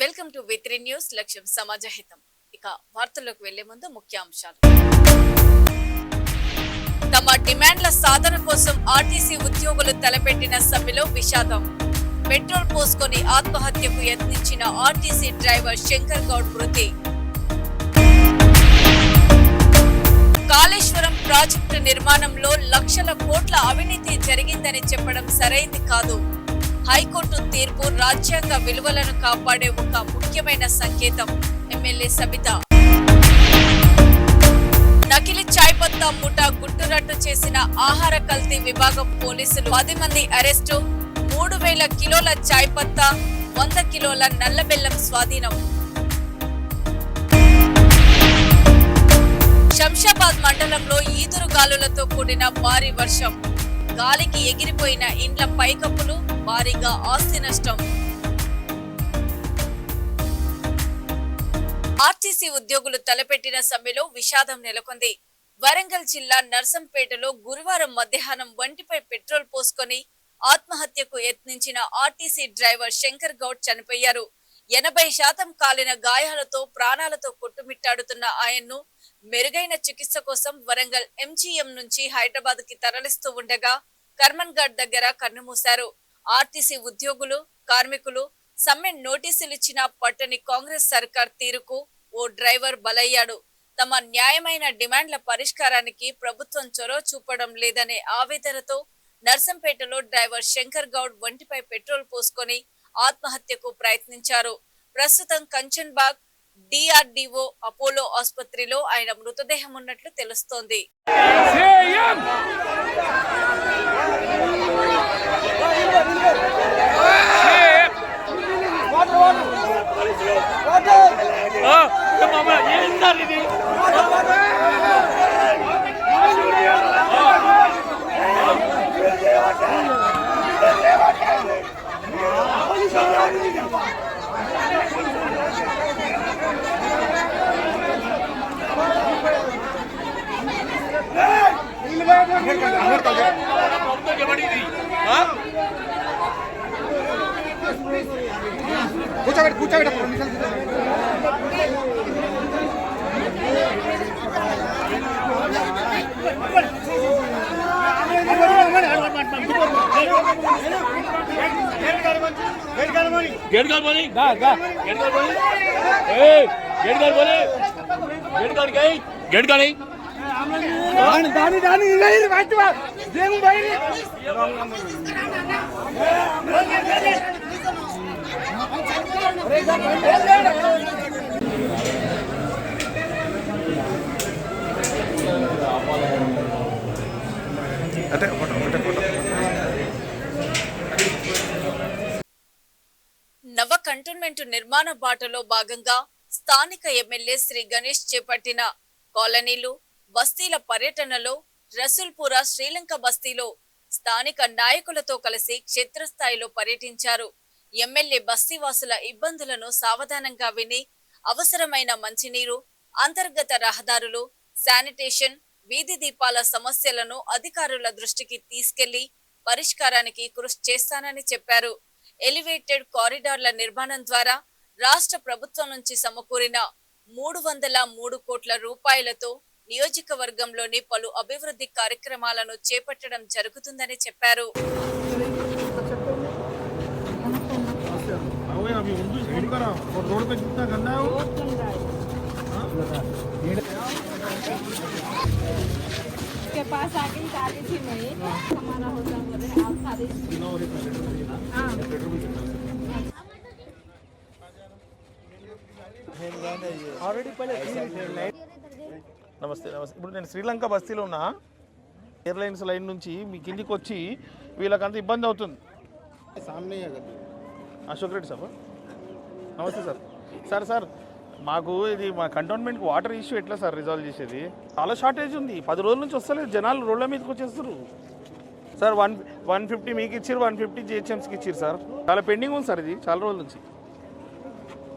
Welcome to వి3 news. లక్ష్యం సమాజ హితం. ఇక వార్తల్లోకి వెళ్లే ముందు ముఖ్యాంశాలు. తమ డిమాండ్ల సాధన కోసం ఆర్టీసీ ఉద్యోగులు తలపెట్టిన సమ్మెలో విషాదం. పెట్రోల్ పోసుకొని ఆత్మహత్యకు యత్నించిన ఆర్టీసీ డ్రైవర్ శంకర్ గౌడ్ మృతి. కాళేశ్వరం ప్రాజెక్టు నిర్మాణంలో లక్షల కోట్ల అవినీతి జరిగిందని చెప్పడం సరైంది కాదు. హైకోర్టు తీర్పు రాజ్యాంగ విలువలను కాపాడే ఒక ముఖ్యమైన సంకేతం. ఎమ్మెల్యే సబిత. నకిలీ చాయ్ పత్తా ముఠా గుట్టురట్టు చేసిన ఆహార కల్తీ విభాగం పోలీసులు 10 మంది అరెస్టు. 3000 కిలోల చాయ్ పత్తా, 100 కిలోల నల్ల బెల్లం స్వాధీనం. శంషాబాద్ మండలంలో ఈదురుగాలులతో కూడిన భారీ వర్షం. గాలికి ఎగిరిపోయిన ఇండ్ల పైకప్పులు, భారీగా ఆస్తి నష్టం. ఆర్టీసీ ఉద్యోగులు తలపెట్టిన సమ్మెలో విషాదం నెలకొంది. వరంగల్ జిల్లా నర్సంపేటలో గురువారం మధ్యాహ్నం ఒంటిపై పెట్రోల్ పోసుకొని ఆత్మహత్యకు యత్నించిన ఆర్టీసీ డ్రైవర్ శంకర్ గౌడ్ చనిపోయారు. 80% కాలిన గాయాలతో ప్రాణాలతో కొట్టుమిట్టాడుతున్న ఆయన్ను మెరుగైన చికిత్స కోసం వరంగల్ ఎంజీఎం నుంచి హైదరాబాద్ కి తరలిస్తూ ఉండగా కర్మన్ ఘాట్ దగ్గర కన్నుమూశారు. ఆర్టీసీ ఉద్యోగులు, కార్మికులు సమ్మె నోటీసులిచ్చినా పట్టని కాంగ్రెస్ సర్కార్ తీరుకు ఓ డ్రైవర్ బలయ్యాడు. తమ న్యాయమైన డిమాండ్ల పరిష్కారానికి ప్రభుత్వం చొరవ చూపడం లేదనే ఆవేదనతో నర్సంపేటలో డ్రైవర్ శంకర్ గౌడ్ ఒంటిపై పెట్రోల్ పోసుకొని ఆత్మహత్యకు ప్రయత్నించారు. ప్రస్తుతం కంచన్బాగ్ డిఆర్డిఓ అపోలో ఆసుపత్రిలో ఆయన మృతదేహం ఉన్నట్లు తెలుస్తోంది. కూర్చోబెట్ట गेट कर बोली गा गा गेट कर बोली ए गेट कर बोली गेट कर गई गेट कर नहीं दानी दानी नहीं बैठ बा देम भाई అటే ఫోటో నవ కంటోన్మెంట్ నిర్మాణ బాటలో భాగంగా స్థానిక ఎమ్మెల్యే శ్రీ గణేష్ చేపట్టిన కాలనీలు, బస్తీల పర్యటనలో రసూల్పురా శ్రీలంక బస్తీలో స్థానిక నాయకులతో కలిసి క్షేత్రస్థాయిలో పర్యటించారు. ఎమ్మెల్యే బస్తీవాసుల ఇబ్బందులను సావధానంగా విని అవసరమైన మంచినీరు, అంతర్గత రహదారులు, శానిటేషన్, వీధి దీపాల సమస్యలను అధికారుల దృష్టికి తీసుకెళ్లి పరిష్కారానికి కృషి చేస్తానని చెప్పారు. ఎలివేటెడ్ కారిడార్ల నిర్మాణం ద్వారా రాష్ట్ర ప్రభుత్వం నుంచి సమకూరిన 303 కోట్ల రూపాయలతో నియోజకవర్గంలోని పలు అభివృద్ధి కార్యక్రమాలను చేపట్టడం జరుగుతుందని చెప్పారు. के पास आके निकाली थी मैं हमारा होता बोले आप खाली నమస్తే నమస్తే. ఇప్పుడు నేను శ్రీలంక బస్తీలో ఉన్నా. ఎయిర్లైన్స్ లైన్ నుంచి మీ కిందికి వచ్చి వీళ్ళకంత ఇబ్బంది అవుతుంది. అశోక్ రెడ్డి సార్. నమస్తే సార్. సార్ సార్ మాకు ఇది మా కంటోన్మెంట్కి వాటర్ ఇష్యూ ఎట్లా సార్ రిజాల్వ్ చేసేది? చాలా షార్టేజ్ ఉంది. 10 రోజుల నుంచి వస్తలేదు. జనాలు రోడ్ల మీదకి వచ్చేస్తారు సార్. 150 మీకు ఇచ్చారు, 150 జిహెచ్ఎంసీకి ఇచ్చారు సార్. చాలా పెండింగ్ ఉంది సార్ ఇది చాలా రోజుల నుంచి.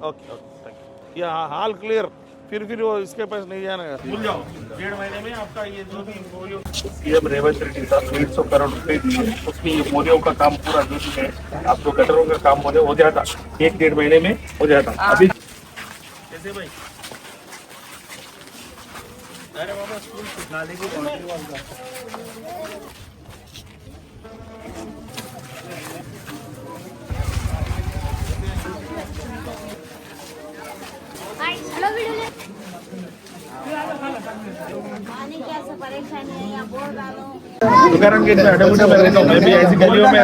Okay okay thank you. All clear. फिर वो इसके पास नहीं जाना, भूल जाओ। 1.5 महीने में आपका ये जो भी पोलियो सीएम रेवंत रेड्डी साहब 150 करोड़ रुपए दिए, उसमें ये पोलियो का काम पूरा जो है आपको गटरों का काम हो जाता 1-1.5 महीने में हो जाता। अभी कैसे भाई? अरे बाबा स्कूल सिखा देगी पानी की ऐसा परेशानी है या बोल डालो तुकाराम गेट में अड्डा में रहता हूँ मैं भी, ऐसी गलियों में।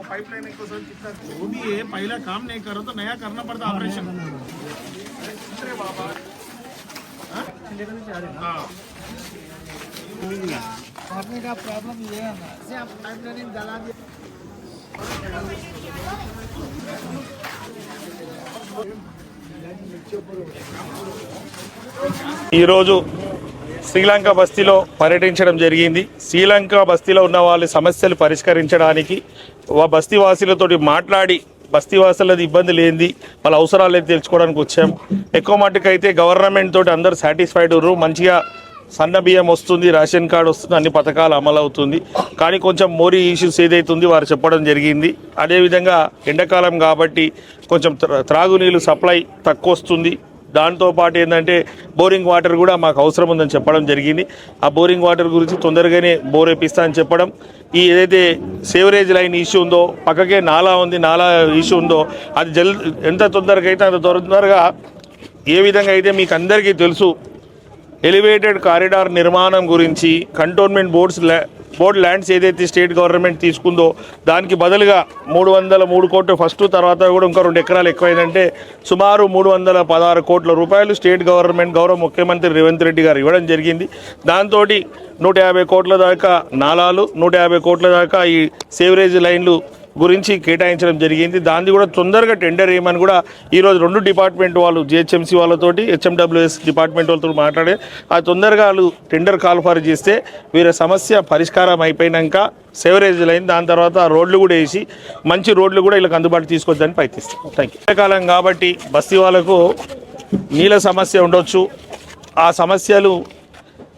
पाइपलाइन को सर कितना जो भी है, पहला काम नहीं करो तो नया करना पड़ता ऑपरेशन। अरे बाबा पानी का प्रॉब्लम ये है ना, से आप पाइपलाइन जला दिया। ఈరోజు శ్రీలంక బస్తీలో పర్యటించడం జరిగింది. శ్రీలంక బస్తీలో ఉన్న వాళ్ళ సమస్యలు పరిష్కరించడానికి బస్తీవాసులతోటి మాట్లాడి బస్తీవాసులది ఇబ్బంది లేనిది వాళ్ళ అవసరాలు అయితే తెలుసుకోవడానికి వచ్చాం. ఎక్కువ మట్టుకు అయితే గవర్నమెంట్ తోటి అందరు సాటిస్ఫైడ్ ఉన్నారు. మంచిగా సన్న బియ్యం వస్తుంది, రేషన్ కార్డు వస్తుంది, అన్ని పథకాలు అమలు అవుతుంది. కానీ కొంచెం మోరీ ఇష్యూస్ ఏదైతుంది వారు చెప్పడం జరిగింది. అదేవిధంగా ఎండాకాలం కాబట్టి కొంచెం త్రాగునీళ్ళు సప్లై తక్కువ వస్తుంది. దాంతోపాటు ఏంటంటే బోరింగ్ వాటర్ కూడా మాకు అవసరం ఉందని చెప్పడం జరిగింది. ఆ బోరింగ్ వాటర్ గురించి తొందరగానే బోర్ వేపిస్తా అని చెప్పడం, ఈ ఏదైతే సేవరేజ్ లైన్ ఇష్యూ ఉందో, పక్కకే నాలా ఉంది, నాలా ఇష్యూ ఉందో అది ఎంత తొందరగా అయితే అంత తొందరగా, ఏ విధంగా అయితే మీకు అందరికీ తెలుసు ఎలివేటెడ్ కారిడార్ నిర్మాణం గురించి కంటోన్మెంట్ బోర్డ్ ల్యాండ్స్ ఏదైతే స్టేట్ గవర్నమెంట్ తీసుకుందో దానికి బదులుగా 303 కోట్లు ఫస్ట్, తర్వాత కూడా ఇంకా 2 ఎకరాలు ఎక్కువైందంటే సుమారు 316 కోట్ల రూపాయలు స్టేట్ గవర్నమెంట్ గౌరవ ముఖ్యమంత్రి రేవంత్ రెడ్డి గారు ఇవ్వడం జరిగింది. దాంతో 150 కోట్ల దాకా నాలాలు, 150 కోట్ల దాకా ఈ సేవరేజ్ లైన్లు గురించి కేటాయించడం జరిగింది. దాన్ని కూడా తొందరగా టెండర్ వేయమని కూడా ఈరోజు 2 డిపార్ట్మెంట్ వాళ్ళు జిహెచ్ఎంసీ వాళ్ళతోటి హెచ్ఎండబ్ల్యూఎస్ డిపార్ట్మెంట్ వాళ్ళతో మాట్లాడే ఆ తొందరగా వాళ్ళు టెండర్ కాల్ఫర్ చేస్తే వీరి సమస్య పరిష్కారం అయిపోయినాక సేవరేజ్ లైన్, దాని తర్వాత రోడ్లు కూడా వేసి మంచి రోడ్లు కూడా వీళ్ళకి అందుబాటు తీసుకొద్దని ప్రయత్నిస్తాం. Thank you. ఎండాకాలం కాబట్టి బస్తీ వాళ్ళకు నీళ్ళ సమస్య ఉండొచ్చు. ఆ సమస్యలు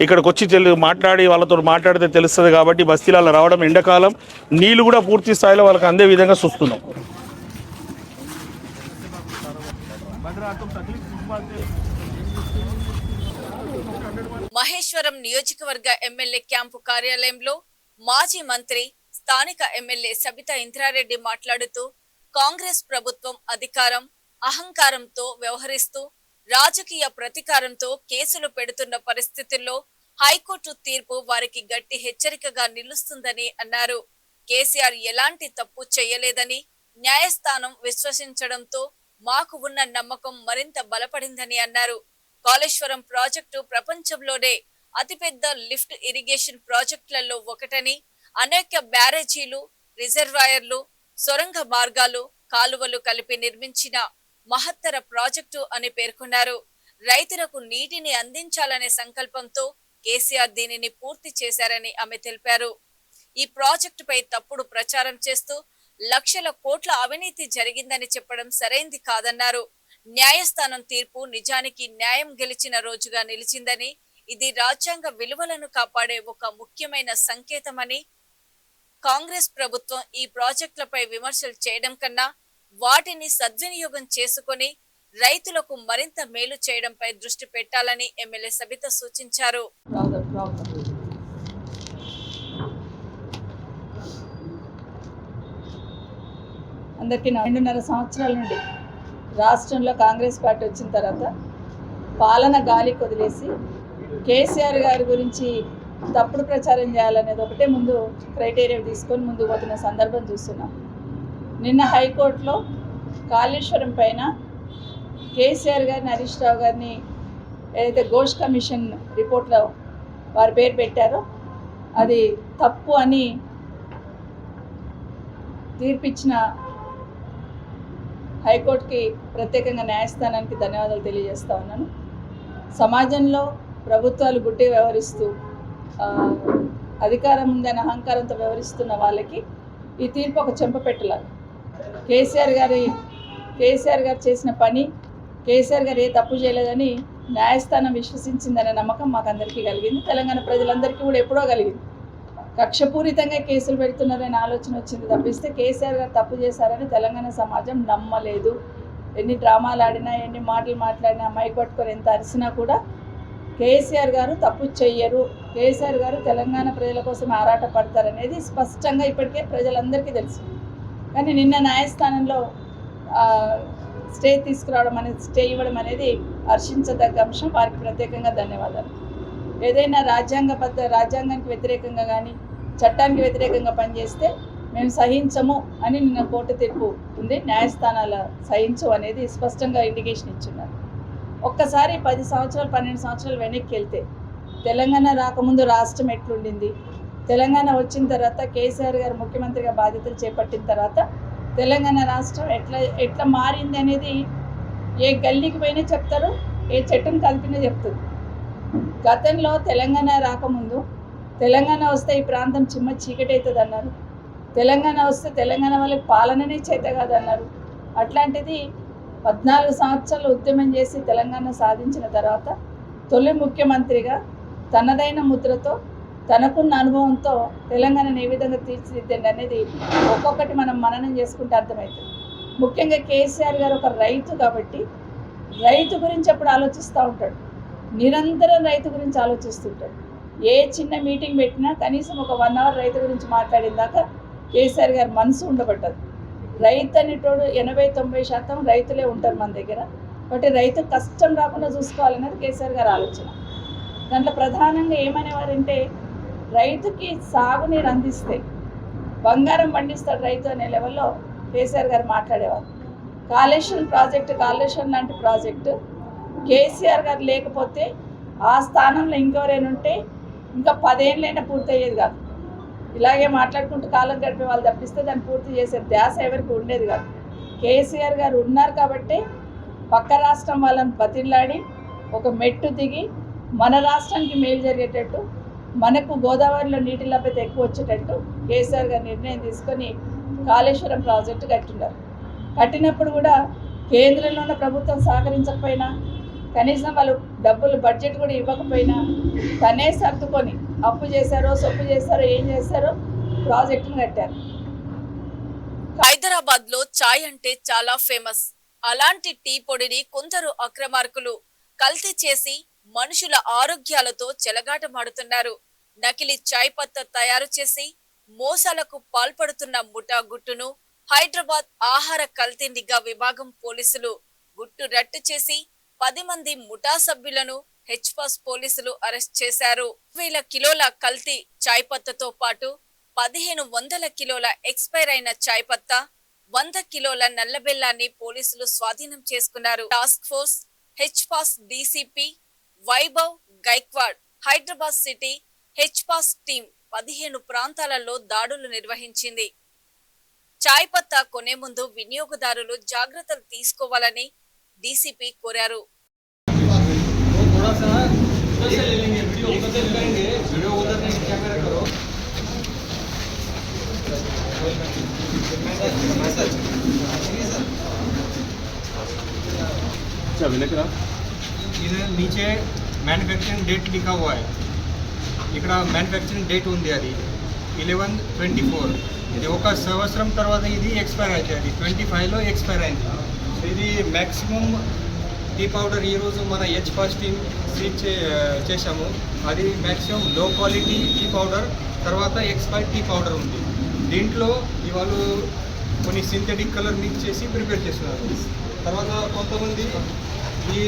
ఇక్కడికి వచ్చి మాట్లాడి వాళ్ళతో మాట్లాడితే తెలుస్తుంది కాబట్టి బస్తీలలో రావడం, ఎండాకాలం నీళ్ళు కూడా పూర్తి స్థాయిలో వాళ్ళకి అందే విధంగా చూస్తున్నాం. మహేశ్వరం నియోజకవర్గ ఎమ్మెల్యే క్యాంపు కార్యాలయంలో మాజీ మంత్రి స్థానిక ఎమ్మెల్యే సబితా ఇంద్రారెడ్డి మాట్లాడుతూ కాంగ్రెస్ ప్రభుత్వం అధికారం, అహంకారంతో వ్యవహరిస్తూ రాజకీయ ప్రతీకారంతో కేసులు పెడుతున్న పరిస్థితుల్లో హైకోర్టు తీర్పు వారికి గట్టి హెచ్చరికగా నిలుస్తుందని అన్నారు. కేసీఆర్ ఎలాంటి తప్పు చేయలేదని న్యాయస్థానం విశ్వసించడంతో మాకు ఉన్న నమ్మకం మరింత బలపడిందని అన్నారు. కాళేశ్వరం ప్రాజెక్టు ప్రపంచంలోనే అతిపెద్ద లిఫ్ట్ ఇరిగేషన్ ప్రాజెక్టులలో ఒకటని, అనేక బ్యారేజీలు, రిజర్వాయర్లు, సొరంగ మార్గాలు, కాలువలు కలిపి నిర్మించిన మహత్తర ప్రాజెక్టు అని పేర్కొన్నారు. రైతులకు నీటిని అందించాలనే సంకల్పంతో కేసీఆర్ దీనిని పూర్తి చేశారని ఆమె తెలిపారు. ఈ ప్రాజెక్టుపై తప్పుడు ప్రచారం చేస్తూ లక్షల కోట్ల అవినీతి జరిగిందని చెప్పడం సరైంది కాదన్నారు. న్యాయస్థానం తీర్పు నిజానికి న్యాయం గెలిచిన రోజుగా నిలిచిందని, ఇది రాజ్యాంగ విలువలను కాపాడే ఒక ముఖ్యమైన సంకేతమని, కాంగ్రెస్ ప్రభుత్వం ఈ ప్రాజెక్టులపై విమర్శలు చేయడం కన్నా వాటిని సద్వినియోగం చేసుకుని రైతులకు మరింత మేలు చేయడంపై దృష్టి పెట్టాలని ఎమ్మెల్యే సబిత సూచించారు. అందరికీ 2.5 సంవత్సరాల నుండి రాష్ట్రంలో కాంగ్రెస్ పార్టీ వచ్చిన తర్వాత పాలన గాలి కొదిలేసి కేసీఆర్ గారి గురించి తప్పుడు ప్రచారం చేయాలనేది ఒకటే ముందు క్రైటీరియా తీసుకొని ముందుకు పోతున్న సందర్భం చూస్తున్నాం. నిన్న హైకోర్టులో కాళేశ్వరం పైన కేసీఆర్ గారిని, హరీష్ రావు గారిని ఏదైతే ఘోష్ కమిషన్ రిపోర్ట్లో వారి పేరు పెట్టారో అది తప్పు అని తీర్పిచ్చిన హైకోర్టుకి ప్రత్యేకంగా న్యాయస్థానానికి ధన్యవాదాలు తెలియజేస్తా ఉన్నాను. సమాజంలో ప్రభుత్వాలు గుడ్డి వ్యవహరిస్తూ అధికారం ఉందని అహంకారంతో వ్యవహరిస్తున్న వాళ్ళకి ఈ తీర్పు ఒక చెంపపెట్టలాగా. కేసీఆర్ గారి కేసీఆర్ గారు చేసిన పని, కేసీఆర్ గారు ఏ తప్పు చేయలేదని న్యాయస్థానం విశ్వసించిందనే నమ్మకం మాకందరికీ కలిగింది. తెలంగాణ ప్రజలందరికీ కూడా ఎప్పుడో కలిగింది. కక్షపూరితంగా కేసులు పెడుతున్నారనే ఆలోచన వచ్చింది తప్పిస్తే కేసీఆర్ గారు తప్పు చేశారని తెలంగాణ సమాజం నమ్మలేదు. ఎన్ని డ్రామాలు ఆడినా, ఎన్ని మాటలు మాట్లాడినా, మైక్ పట్టుకొని ఎంత అరిసినా కూడా కేసీఆర్ గారు తప్పు చెయ్యరు, కేసీఆర్ గారు తెలంగాణ ప్రజల కోసం ఆరాట పడతారనేది స్పష్టంగా ఇప్పటికే ప్రజలందరికీ తెలుసు. కానీ నిన్న న్యాయస్థానంలో స్టే తీసుకురావడం అనేది, స్టే ఇవ్వడం అనేది హర్షించదగ్గ అంశం. వారికి ప్రత్యేకంగా ధన్యవాదాలు. ఏదైనా రాజ్యాంగానికి వ్యతిరేకంగా కానీ చట్టానికి వ్యతిరేకంగా పనిచేస్తే మేము సహించము అని నిన్న కోర్టు తీర్పు ఉంది. న్యాయస్థానాల సహించు అనేది స్పష్టంగా ఇండికేషన్ ఇచ్చున్నారు. ఒక్కసారి 10 సంవత్సరాలు 12 సంవత్సరాలు వెనక్కి వెళ్తే తెలంగాణ రాకముందు రాష్ట్రం ఎట్లుండింది, తెలంగాణ వచ్చిన తర్వాత కేసీఆర్ గారు ముఖ్యమంత్రిగా బాధ్యతలు చేపట్టిన తర్వాత తెలంగాణ రాష్ట్రం ఎట్లా మారింది అనేది ఏ గల్లీకి పోయినా చెప్తారు, ఏ చెట్టును కలిపినా చెప్తుంది. గతంలో తెలంగాణ రాకముందు తెలంగాణ వస్తే ఈ ప్రాంతం చిమ్మ చీకటి అవుతుంది అన్నారు. తెలంగాణ వస్తే తెలంగాణ వాళ్ళకి పాలననే చేత కాదన్నారు. అట్లాంటిది 14 సంవత్సరాలు ఉద్యమం చేసి తెలంగాణ సాధించిన తర్వాత తొలి ముఖ్యమంత్రిగా తనదైన ముద్రతో, తనకున్న అనుభవంతో తెలంగాణను ఏ విధంగా తీర్చిదిద్దండి అనేది ఒక్కొక్కటి మనం మననం చేసుకుంటే అర్థమవుతుంది. ముఖ్యంగా కేసీఆర్ గారు ఒక రైతు కాబట్టి రైతు గురించి ఎప్పుడు ఆలోచిస్తూ ఉంటాడు, నిరంతరం రైతు గురించి ఆలోచిస్తుంటాడు. ఏ చిన్న మీటింగ్ పెట్టినా కనీసం ఒక 1 అవర్ రైతు గురించి మాట్లాడిన దాకా కేసీఆర్ గారు మనసు ఉండబట్టదు. రైతు అనేటోడు 80-90% రైతులే ఉంటారు మన దగ్గర. కాబట్టి రైతు కష్టం రాకుండా చూసుకోవాలనేది కేసీఆర్ గారు ఆలోచన. దాంట్లో ప్రధానంగా ఏమనేవారంటే రైతుకి సాగునీరు అందిస్తే బంగారం పండిస్తాడు రైతు అనే లెవెల్లో కేసీఆర్ గారు మాట్లాడేవారు. కాళేశ్వరం లాంటి ప్రాజెక్టు కేసీఆర్ గారు లేకపోతే ఆ స్థానంలో ఇంకెవరైనా ఉంటే ఇంకా 10 ఏళ్ళైనా పూర్తయ్యేది కాదు. ఇలాగే మాట్లాడుకుంటూ కాలం గడిపే వాళ్ళు తప్పిస్తే దాన్ని పూర్తి చేసే ధ్యాస ఎవరికి ఉండేది కాదు. కేసీఆర్ గారు ఉన్నారు కాబట్టి పక్క రాష్ట్రం వాళ్ళని బతిలాడి ఒక మెట్టు దిగి మన రాష్ట్రానికి మేలు జరిగేటట్టు, మనకు గోదావరిలో నీటి లభ్యత ఎక్కువ వచ్చేటట్టు కేసీఆర్ గారు నిర్ణయం తీసుకొని కాళేశ్వరం ప్రాజెక్టు కట్టినారు. కట్టినప్పుడు కూడా కేంద్రంలో ఉన్న ప్రభుత్వం సహకరించకపోయినా, కనీసం వాళ్ళు డబ్బులు బడ్జెట్ కూడా ఇవ్వకపోయినా తనే సర్దుకొని అప్పు చేశారో సొప్పు చేశారో ఏం చేశారో ప్రాజెక్టును కట్టారు. హైదరాబాద్ లో చాయ్ అంటే చాలా ఫేమస్. అలాంటి టీ పొడిని కొందరు అక్రమార్కులు కల్తీ చేసి మనుషుల ఆరోగ్యాలతో చెలగాటమాడుతున్నారు. నకిలీ చాయ్ పత్త తయారు చేసి మోసాలకు పాల్పడుతున్న ముఠా గుట్టును హైదరాబాద్ ఆహార కల్తీ నిఘా విభాగం పోలీసులు గుట్టు రట్టు చేసి 10 మంది ముఠా సభ్యులను హెచ్పాస్ పోలీసులు అరెస్ట్ చేశారు. 1000 కిలోల కల్తీ చాయ్ పత్తతో పాటు 1500 కిలోల ఎక్స్పైర్ అయిన చాయ్ పత్త, 100 కిలోల నల్లబెల్లాన్ని పోలీసులు స్వాధీనం చేసుకున్నారు. టాస్క్ ఫోర్స్ హెచ్పాస్ డీసీపీ వైభవ్ గైక్వాడ్, హైదరాబాద్ సిటీ హెచ్పాస్ టీం 15 ప్రాంతాలలో దాడులు నిర్వహించింది. చాయ్ పత్తా కొనే ముందు వినియోగదారులు జాగ్రత్తలు తీసుకోవాలని డీసీపీ కోరారు. इधर नीचे मैन्युफैक्चरिंग डेट लिखा हुआ है. ఇక్కడ మ్యానుఫ్యాక్చరింగ్ డేట్ ఉంది, అది 11/24. ఇది ఒక సంవత్సరం తర్వాత ఇది ఎక్స్పైర్ అవుతుంది. అది 25లో ఎక్స్పైర్ అయింది. ఇది మ్యాక్సిమం టీ పౌడర్ ఈరోజు మన హెచ్పాస్ టీమ్ సీజ్ చేశాము. అది మ్యాక్సిమం లో క్వాలిటీ టీ పౌడర్, తర్వాత ఎక్స్పైర్డ్ టీ పౌడర్ ఉంది. దీంట్లో ఇవాళ కొన్ని సింథటిక్ కలర్ మిక్స్ చేసి ప్రిపేర్ చేస్తున్నారు. తర్వాత కొంతమంది ఈ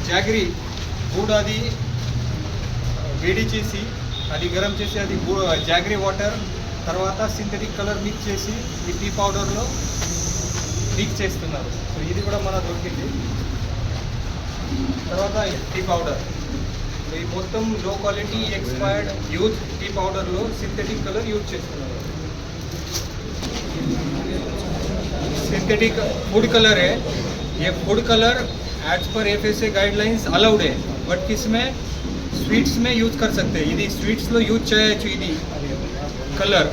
జాగరీ గూడ్ అది వేడి చేసి అది గరం చేసి అది జాగరీ వాటర్ తర్వాత సింథటిక్ కలర్ మిక్స్ చేసి ఈ టీ పౌడర్లో మిక్స్ చేస్తున్నారు. సో ఇది కూడా మన దొరికింది. తర్వాత టీ పౌడర్ ఈ మొత్తం low quality expired use tea పౌడర్లో సింథటిక్ కలర్ యూజ్ చేస్తున్నారు. सिंथेटिक फूड कलर है. ये फूड कलर एज पर FSA गाइडलाइंस अलाउड है, बट किसमें स्वीट्स में यूज कर सकते हैं. ఇది స్వీట్స్లో యూజ్ చేయొచ్చు ఇది కలర్.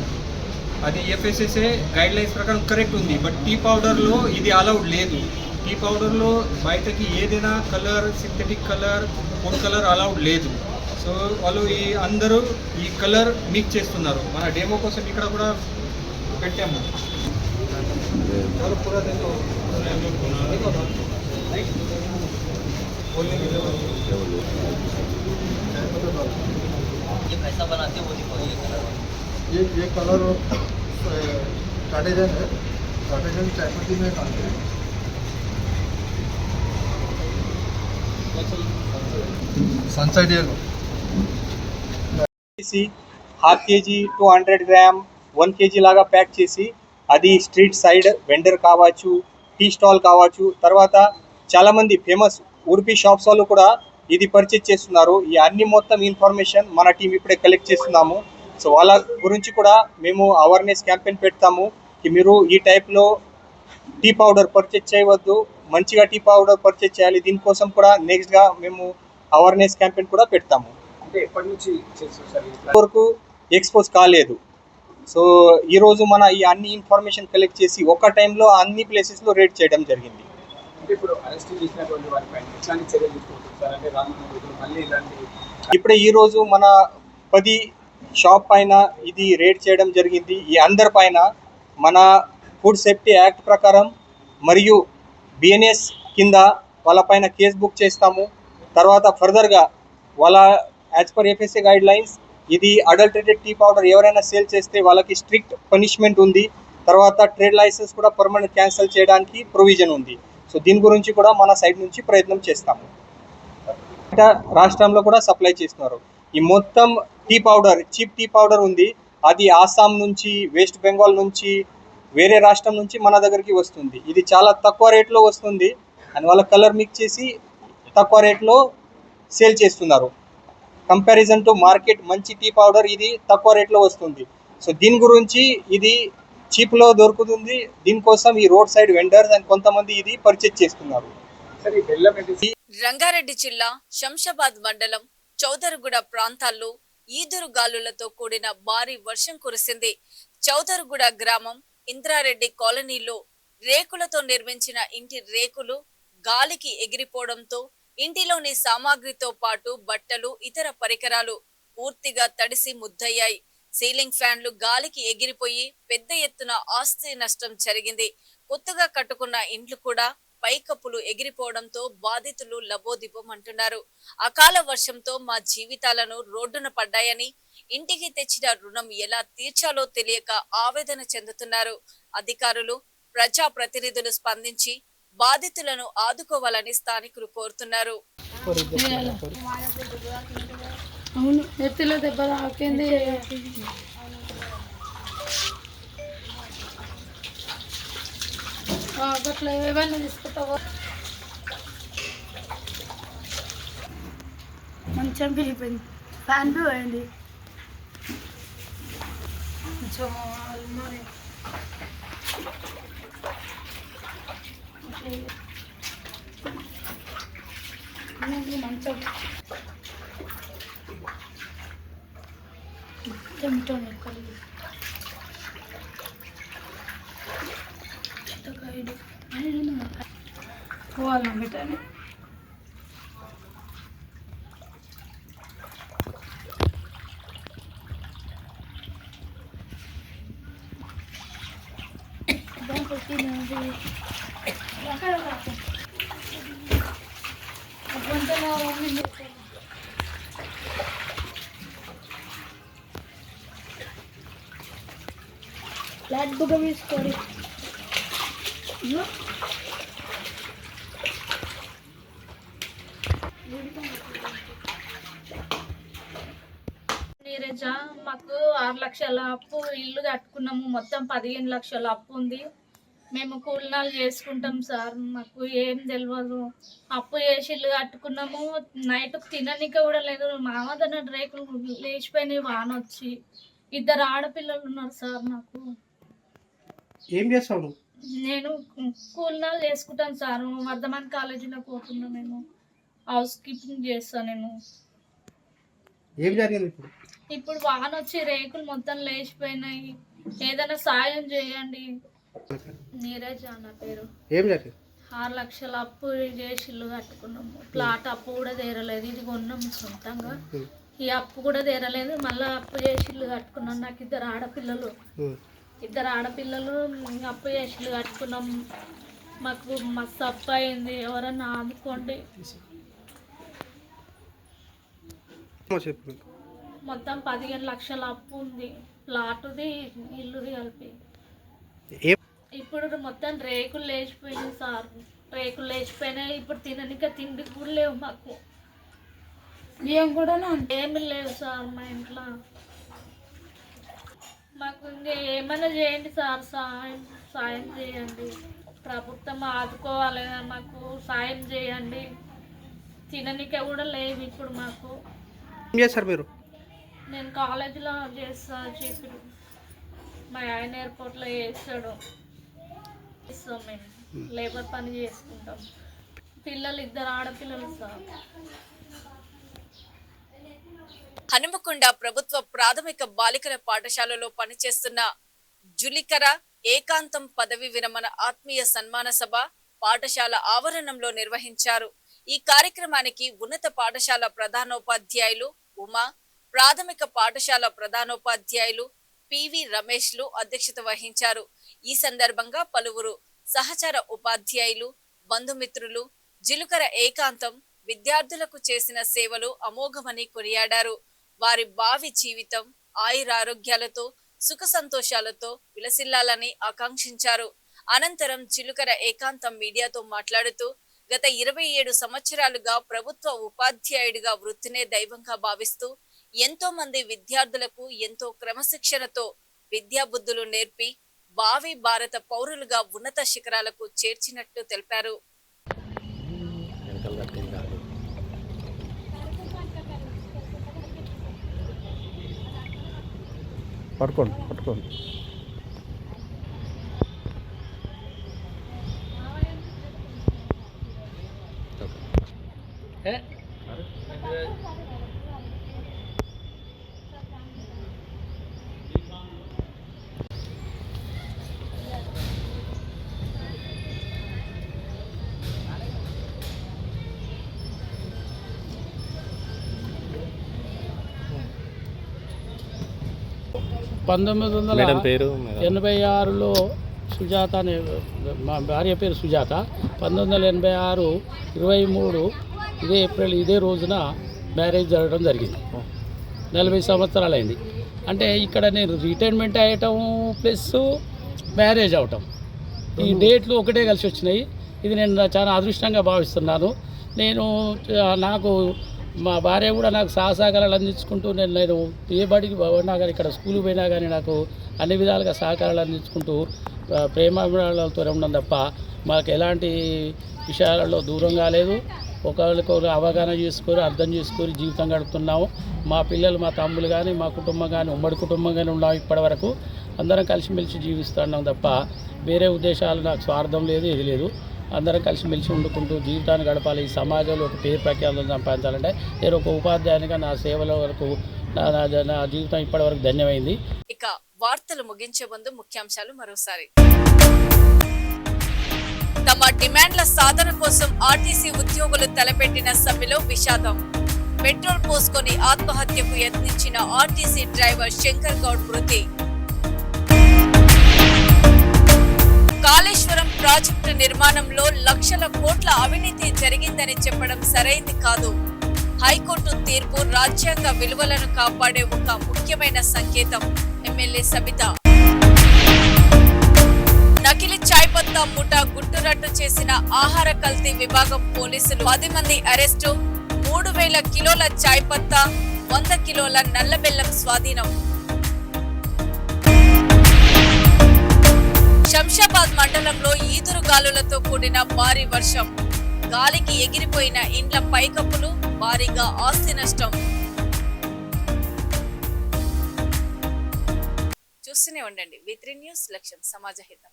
అది ఎఫ్ఎస్ఎస్ఏ గైడ్ లైన్స్ ప్రకారం కరెక్ట్ ఉంది. బట్ టీ పౌడర్లో ఇది అలౌడ్ లేదు. టీ పౌడర్లో బయటకి ఏదైనా colour, synthetic colour, food colour allowed లేదు. సో వాళ్ళు అందరూ ఈ కలర్ మిక్స్ చేస్తున్నారు. మన డెమో కోసం ఇక్కడ కూడా పెట్టాము. ये कलर कार्टेजन है, कार्टेजन चायपत्ती में डालते हैं। Sunside yellow ½ kg 200 gram 1 kg లాగా ప్యాక్ చేసి అది స్ట్రీట్ సైడ్ వెండర్ కావచ్చు, టీ స్టాల్ కావచ్చు, తర్వాత చాలామంది ఫేమస్ ఉడిపి షాప్స్ వాళ్ళు కూడా ఇది పర్చేజ్ చేస్తున్నారు. ఈ అన్ని మొత్తం ఇన్ఫర్మేషన్ మన టీం ఇప్పుడే కలెక్ట్ చేస్తున్నాము. సో వాళ్ళ గురించి కూడా మేము అవేర్నెస్ క్యాంపెయిన్ పెడతాము. మీరు ఈ టైప్లో టీ పౌడర్ పర్చేజ్ చేయవద్దు, మంచిగా టీ పౌడర్ పర్చేజ్ చేయాలి. దీనికోసం కూడా నెక్స్ట్గా మేము అవేర్నెస్ క్యాంపెయిన్ కూడా పెడతాము. అంటే ఎప్పటి నుంచి వరకు ఎక్స్పోజ్ కాలేదు. సో ఈరోజు మన ఈ అన్ని ఇన్ఫర్మేషన్ కలెక్ట్ చేసి ఒక టైంలో అన్ని ప్లేసెస్లో రేట్ చేయడం జరిగింది. అంటే ఇప్పుడు అరెస్ట్ చేసినటువంటి వారిపైన ఎట్లాంటి చర్యలు తీసుకుంటారు సార్? అంటే రానున్న రోజులు మళ్ళీ ఇలాంటి ఇప్పుడే ఈరోజు మన 10 షాప్ పైన ఇది రేట్ చేయడం జరిగింది. ఈ అందరి పైన మన ఫుడ్ సేఫ్టీ యాక్ట్ ప్రకారం మరియు బిఎన్ఎస్ కింద వాళ్ళపైన కేసు బుక్ చేస్తాము. తర్వాత ఫర్దర్గా వాళ్ళ as per FSA guide lines ఇది అడల్టరేటెడ్ టీ పౌడర్ ఎవరైనా సేల్ చేస్తే వాళ్ళకి స్ట్రిక్ట్ పనిష్మెంట్ ఉంది. తర్వాత ట్రేడ్ లైసెన్స్ కూడా పర్మనెంట్ క్యాన్సిల్ చేయడానికి ప్రొవిజన్ ఉంది. సో దీని గురించి కూడా మన సైడ్ నుంచి ప్రయత్నం చేస్తాము. రాష్ట్రంలో కూడా సప్లై చేస్తున్నారు. ఈ మొత్తం tea powder cheap tea powder ఉంది, అది ఆసాం నుంచి, వెస్ట్ బెంగాల్ నుంచి, వేరే రాష్ట్రం నుంచి మన దగ్గరికి వస్తుంది. ఇది చాలా తక్కువ రేట్లో వస్తుంది అని వాళ్ళ కలర్ మిక్స్ చేసి తక్కువ రేట్లో సేల్ చేస్తున్నారు. కంపారిజన్ టు మార్కెట్ మంచి టీ పౌడర్ ఇది తక్కువ రేట్లో వస్తుంది. సో దీని గురించి ఇది చీప్లో దొరుకుతుంది. దీనికోసం ఈ రోడ్ సైడ్ వెండర్స్ అండ్ కొంతమంది ఇది పర్చేజ్ చేస్తున్నారు. రంగారెడ్డి జిల్లా శంషాబాద్ మండలం చౌదరగూడ ప్రాంతాల్లో ఈదురు గాలులతో కూడిన భారీ వర్షం కురిసింది. చౌదరగూడ గ్రామం ఇంద్రారెడ్డి కాలనీలో రేకులతో నిర్మించిన ఇంటి రేకులు గాలికి ఎగిరిపోవడంతో ఇంటిలోని సామాగ్రితో పాటు బట్టలు, ఇతర పరికరాలు పూర్తిగా తడిసి ముద్దయ్యాయి. సీలింగ్ ఫ్యాన్లు గాలికి ఎగిరిపోయి పెద్ద ఎత్తున ఆస్తి నష్టం జరిగింది. కొత్తగా కట్టుకున్న ఇండ్లు కూడా పైకప్పులు ఎగిరిపోవడంతో బాధితులు లబోదిబోమంటున్నారు. అకాల వర్షంతో మా జీవితాలను రోడ్డున పడ్డాయని, ఇంటికి తెచ్చిన రుణం ఎలా తీర్చాలో తెలియక ఆవేదన చెందుతున్నారు. అధికారులు, ప్రజా ప్రతినిధులు స్పందించి బాధితులను ఆదుకోవాలని స్థానికులు కోరుతున్నారు. అవును, నెత్తిలో దెబ్బ తాకింది. అట్లా ఏమైనా తీసుకుంటావా? మంచం విరిగిపోయింది, ఫ్యాన్ పోయింది. మంచం పోవాలన్నా పెట్టాలి. ఫ్లాట్ బుక్ తీసుకోండి. నీరజ, మాకు 6 లక్షల అప్పు, ఇల్లు కట్టుకున్నాము, మొత్తం 15 లక్షల అప్పు ఉంది. మేము కూలినాలు చేసుకుంటాం సార్, మాకు ఏం తెలియదు. అప్పు చేసి ఇల్లు కట్టుకున్నాము, నైట్ తిననీక కూడా లేదు. మామదన రేకులు లేచిపోయినాయి వాన వచ్చి. 2 ఆడపిల్లలు ఉన్నారు సార్. నాకు ఏం చేస్తావు? నేను కూలినాలు చేసుకుంటాను సార్. వర్ధమాన్ కాలేజీలో పోతున్నా, నేను హౌస్ కీపింగ్ చేస్తాను. నేను ఏం జరిగింది ఇప్పుడు? వాన వచ్చి రేకులు మొత్తం లేచిపోయినాయి. ఏదైనా సాయం చేయండి. నీరజ్ అన్న పేరు. ఏం జరిగింది? 6 లక్షల అప్పు చేసి ఇల్లు కట్టుకున్నాము. ప్లాట్ అప్పు కూడా తీరలేదు. ఇది కొన్నాము సొంతంగా. ఈ అప్పు కూడా తీరలేదు. మళ్ళీ అప్పు చేసి ఇల్లు కట్టుకున్నాం. నాకు 2 ఆడపిల్లలు. 2 ఆడపిల్లలు అప్పు చేసి ఇల్లు కట్టుకున్నాం. మాకు మస్తు అప్పు అయింది. ఎవరన్నా ఆదుకోండి. మొత్తం 15 లక్షల అప్పు ఉంది. ప్లాటుది ఇల్లుది కలిపి. ఇప్పుడు మొత్తం రేకులు లేచిపోయినాయి సార్. రేకులు లేచిపోయినాయి. ఇప్పుడు తిననిక తిండి కూడా లేవు మాకు. ఏం కూడా ఏమి లేవు సార్ మా ఇంట్లో. మాకు ఇంకా ఏమైనా చేయండి సార్. సాయం చేయండి. ప్రభుత్వం ఆదుకోవాలి. మాకు సాయం చేయండి. తిననిక కూడా లేవు ఇప్పుడు మాకు. ఏం చేస్తారు మీరు? నేను కాలేజీలో చేస్తాను. చీపురు మా ఆయన ఎయిర్పోర్ట్లో చేస్తాడు. మేము లేబర్ పని చేసుకుంటాం. పిల్లలు 2 ఆడపిల్లలు సార్. హనుమకొండ ప్రభుత్వ ప్రాథమిక బాలికల పాఠశాలలో పనిచేస్తున్న జులికర ఏకాంతం పదవి విరమణ ఆత్మీయ సన్మాన సభ పాఠశాల ఆవరణంలో నిర్వహించారు. ఈ కార్యక్రమానికి ఉన్నత పాఠశాల ప్రధానోపాధ్యాయులు ఉమా, ప్రాథమిక పాఠశాల ప్రధానోపాధ్యాయులు పివి రమేష్లు అధ్యక్షత వహించారు. ఈ సందర్భంగా పలువురు సహచర ఉపాధ్యాయులు, బంధుమిత్రులు జిలుకర ఏకాంతం విద్యార్థులకు చేసిన సేవలు అమోఘమని కొనియాడారు. వారి భావి జీవితం ఆయురారోగ్యాలతో సుఖ సంతోషాలతో విలసిల్లాలని ఆకాంక్షించారు. అనంతరం జిలుకర ఏకాంతం మీడియాతో మాట్లాడుతూ గత 27 సంవత్సరాలుగా ప్రభుత్వ ఉపాధ్యాయుడిగా వృత్తినే దైవంగా భావిస్తూ ఎంతో మంది విద్యార్థులకు ఎంతో క్రమశిక్షణతో విద్యాబుద్ధులు నేర్పి భావి భారత పౌరులుగా ఉన్నత శిఖరాలకు చేర్చినట్లు తెలిపారు. పట్టుకోండి. మేడం పేరు 1986లో సుజాత అనే మా భార్య పేరు సుజాత. 1986 23 ఇదే ఏప్రిల్ ఇదే రోజున మ్యారేజ్ జరగడం జరిగింది. 40 సంవత్సరాలు అయింది. అంటే ఇక్కడ నేను రిటైర్మెంట్ అయ్యటం ప్లస్ మ్యారేజ్ అవటం ఈ డేట్లు ఒకటే కలిసి వచ్చినాయి. ఇది నేను చాలా అదృష్టంగా భావిస్తున్నాను. నాకు మా భార్య కూడా నాకు సహకారాలు అందించుకుంటూ నేను ఏ బడికి పోయినా కానీ ఇక్కడ స్కూల్కి పోయినా కానీ నాకు అన్ని విధాలుగా సహకారాలు అందించుకుంటూ ప్రేమాభిమానాలతో ఉండడం తప్ప మాకు ఎలాంటి విషయాలలో దూరం కాలేదు. ఒకరికొకరు అవగాహన చేసుకొని అర్థం చేసుకొని జీవితం గడుపుతున్నాము. మా పిల్లలు మా తమ్ముళ్ళు కానీ మా కుటుంబం కానీ ఉమ్మడి కుటుంబం కానీ ఉన్నాము. ఇప్పటి వరకు అందరం కలిసిమెలిసి జీవిస్తున్నాం తప్ప వేరే ఉద్దేశాలు నాకు స్వార్థం లేదు, ఏది లేదు. అందరం కలిసిమెలిసి వండుకుంటూ జీవితాన్ని గడపాలి. ఈ సమాజంలో ఒక పేరు ప్రఖ్యాతులు సంపాదించాలంటే నేను ఒక ఉపాధ్యాయునిగా నా సేవల వరకు నా జీవితం ఇప్పటి వరకు ధన్యమైంది. ఇక వార్తలు ముగించే ముందు ముఖ్యాంశాలు మరోసారి. తమ డిమాండ్ల సాధన కోసం ఆర్టీసీ ఉద్యోగులు తలపెట్టిన సమ్మెలో విషాదం. పెట్రోల్ పోసుకొని ఆత్మహత్యకు యత్నించిన ఆర్టీసీ డ్రైవర్ శంకర్ గౌడ్ మృతి. కాళేశ్వరం ప్రాజెక్టు నిర్మాణంలో లక్షల కోట్ల అవినీతి జరిగిందని చెప్పడం సరైంది కాదు. హైకోర్టు తీర్పు రాజ్యాంగ విలువలను కాపాడే ఒక ముఖ్యమైన సంకేతం. ఎమ్మెల్యే సబిత. నకిలీ చాయ్ పత్తా ముఠా గుట్టురట్టు చేసిన ఆహార కల్తీ విభాగం పోలీసులు 10 మంది అరెస్టు. 3000 కిలోల చాయ్ పత్తా, 100 కిలోల నల్ల బెల్లం స్వాధీనం. శంషాబాద్ మండలంలో ఈదురుగాలులతో కూడిన భారీ వర్షం. గాలికి ఎగిరిపోయిన ఇండ్ల పైకప్పులు, భారీగా ఆస్తి నష్టం. చూస్తూనే ఉండండి V3 న్యూస్, లక్ష్యం సమాజ హితం.